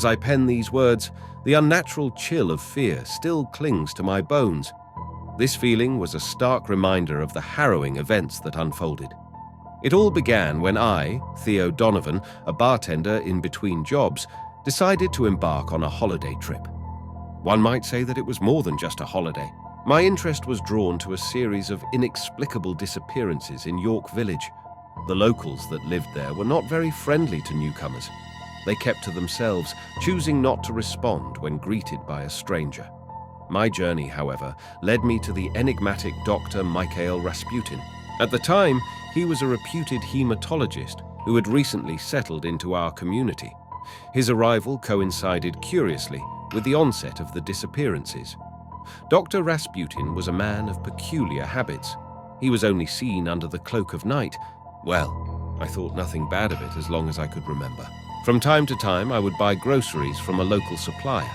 As I pen these words, the unnatural chill of fear still clings to my bones. This feeling was a stark reminder of the harrowing events that unfolded. It all began when I, Theo Donovan, a bartender in between jobs, decided to embark on a holiday trip. One might say that it was more than just a holiday. My interest was drawn to a series of inexplicable disappearances in York Village. The locals that lived there were not very friendly to newcomers. They kept to themselves, choosing not to respond when greeted by a stranger. My journey, however, led me to the enigmatic Dr. Mikhail Rasputin. At the time, he was a reputed hematologist who had recently settled into our community. His arrival coincided curiously with the onset of the disappearances. Dr. Rasputin was a man of peculiar habits. He was only seen under the cloak of night. Well, I thought nothing bad of it as long as I could remember. From time to time, I would buy groceries from a local supplier.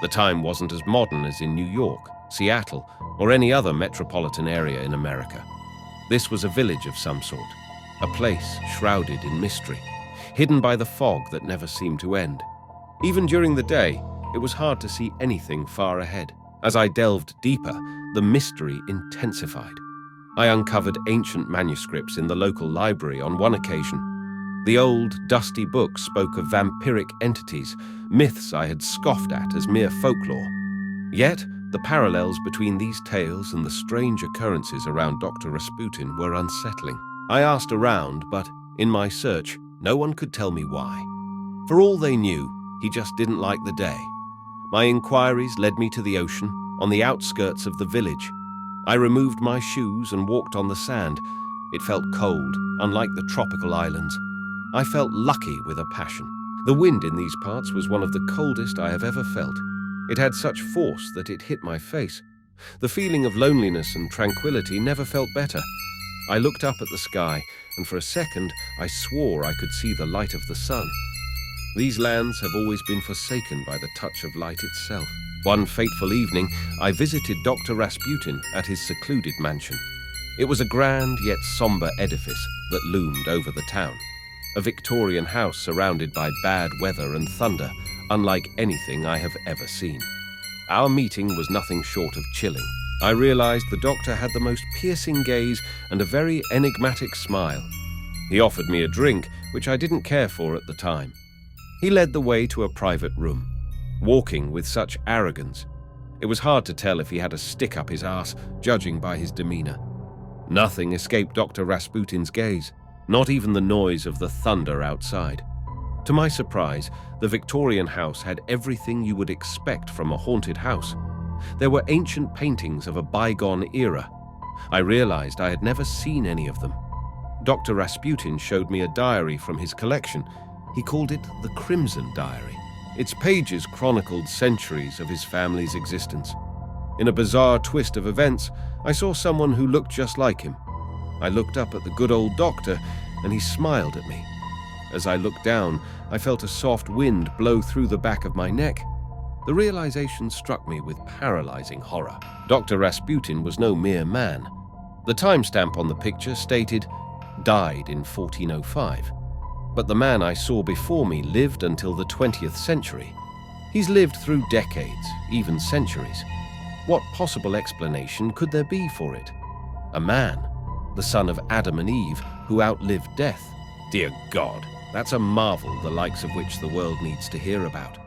The time wasn't as modern as in New York, Seattle, or any other metropolitan area in America. This was a village of some sort, a place shrouded in mystery, hidden by the fog that never seemed to end. Even during the day, it was hard to see anything far ahead. As I delved deeper, the mystery intensified. I uncovered ancient manuscripts in the local library on one occasion. The old, dusty books spoke of vampiric entities, myths I had scoffed at as mere folklore. Yet, the parallels between these tales and the strange occurrences around Dr. Rasputin were unsettling. I asked around, but in my search, no one could tell me why. For all they knew, he just didn't like the day. My inquiries led me to the ocean, on the outskirts of the village. I removed my shoes and walked on the sand. It felt cold, unlike the tropical islands. I felt lucky with a passion. The wind in these parts was one of the coldest I have ever felt. It had such force that it hit my face. The feeling of loneliness and tranquility never felt better. I looked up at the sky, and for a second I swore I could see the light of the sun. These lands have always been forsaken by the touch of light itself. One fateful evening, I visited Dr. Rasputin at his secluded mansion. It was a grand yet somber edifice that loomed over the town. A Victorian house surrounded by bad weather and thunder, unlike anything I have ever seen. Our meeting was nothing short of chilling. I realized the doctor had the most piercing gaze and a very enigmatic smile. He offered me a drink, which I didn't care for at the time. He led the way to a private room, walking with such arrogance. It was hard to tell if he had a stick up his arse, judging by his demeanor. Nothing escaped Dr. Rasputin's gaze, not even the noise of the thunder outside. To my surprise, the Victorian house had everything you would expect from a haunted house. There were ancient paintings of a bygone era. I realized I had never seen any of them. Dr. Rasputin showed me a diary from his collection. He called it the Crimson Diary. Its pages chronicled centuries of his family's existence. In a bizarre twist of events, I saw someone who looked just like him. I looked up at the good old doctor, and he smiled at me. As I looked down, I felt a soft wind blow through the back of my neck. The realization struck me with paralyzing horror. Dr. Rasputin was no mere man. The timestamp on the picture stated, "Died in 1405. But the man I saw before me lived until the 20th century. He's lived through decades, even centuries. What possible explanation could there be for it? A man, the son of Adam and Eve, who outlived death. Dear God, that's a marvel the likes of which the world needs to hear about."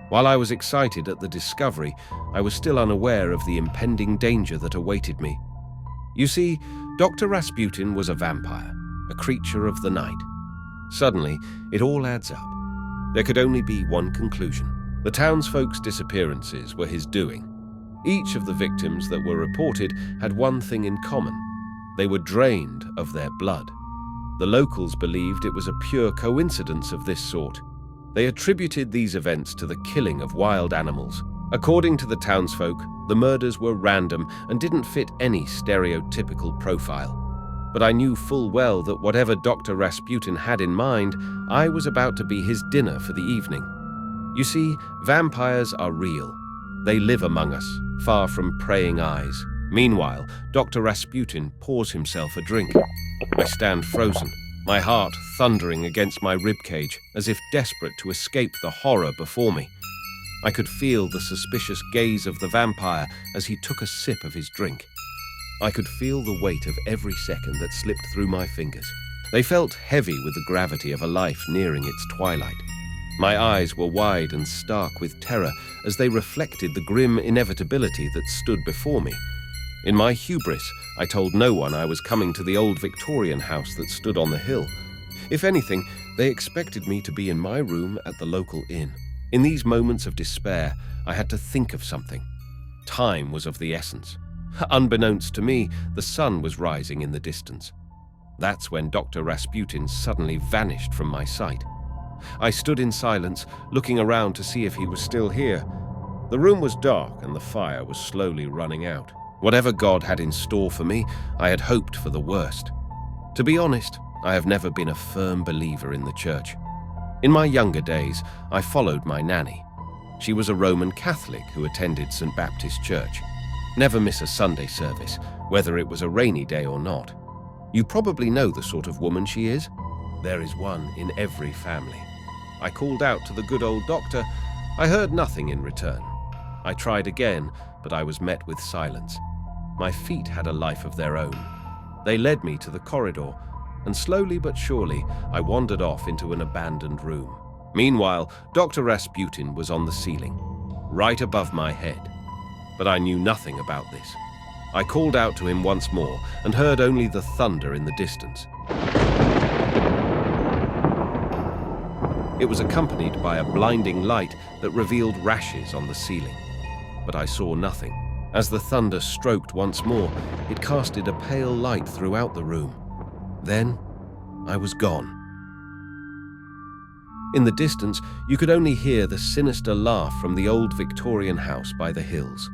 While I was excited at the discovery, I was still unaware of the impending danger that awaited me. You see, Dr. Rasputin was a vampire, a creature of the night. Suddenly, it all adds up. There could only be one conclusion. The townsfolk's disappearances were his doing. Each of the victims that were reported had one thing in common. They were drained of their blood. The locals believed it was a pure coincidence of this sort. They attributed these events to the killing of wild animals. According to the townsfolk, the murders were random and didn't fit any stereotypical profile. But I knew full well that whatever Dr. Rasputin had in mind, I was about to be his dinner for the evening. You see, vampires are real. They live among us, far from praying eyes. Meanwhile, Dr. Rasputin pours himself a drink. I stand frozen, my heart thundering against my ribcage as if desperate to escape the horror before me. I could feel the suspicious gaze of the vampire as he took a sip of his drink. I could feel the weight of every second that slipped through my fingers. They felt heavy with the gravity of a life nearing its twilight. My eyes were wide and stark with terror as they reflected the grim inevitability that stood before me. In my hubris, I told no one I was coming to the old Victorian house that stood on the hill. If anything, they expected me to be in my room at the local inn. In these moments of despair, I had to think of something. Time was of the essence. Unbeknownst to me, the sun was rising in the distance. That's when Dr. Rasputin suddenly vanished from my sight. I stood in silence, looking around to see if he was still here. The room was dark and the fire was slowly running out. Whatever God had in store for me, I had hoped for the worst. To be honest, I have never been a firm believer in the church. In my younger days, I followed my nanny. She was a Roman Catholic who attended St. Baptist Church. Never miss a Sunday service, whether it was a rainy day or not. You probably know the sort of woman she is. There is one in every family. I called out to the good old doctor. I heard nothing in return. I tried again, but I was met with silence. My feet had a life of their own. They led me to the corridor, and slowly but surely I wandered off into an abandoned room. Meanwhile, Dr. Rasputin was on the ceiling, right above my head. But I knew nothing about this. I called out to him once more and heard only the thunder in the distance. It was accompanied by a blinding light that revealed rashes on the ceiling. But I saw nothing. As the thunder stroked once more, it casted a pale light throughout the room. Then, I was gone. In the distance, you could only hear the sinister laugh from the old Victorian house by the hills.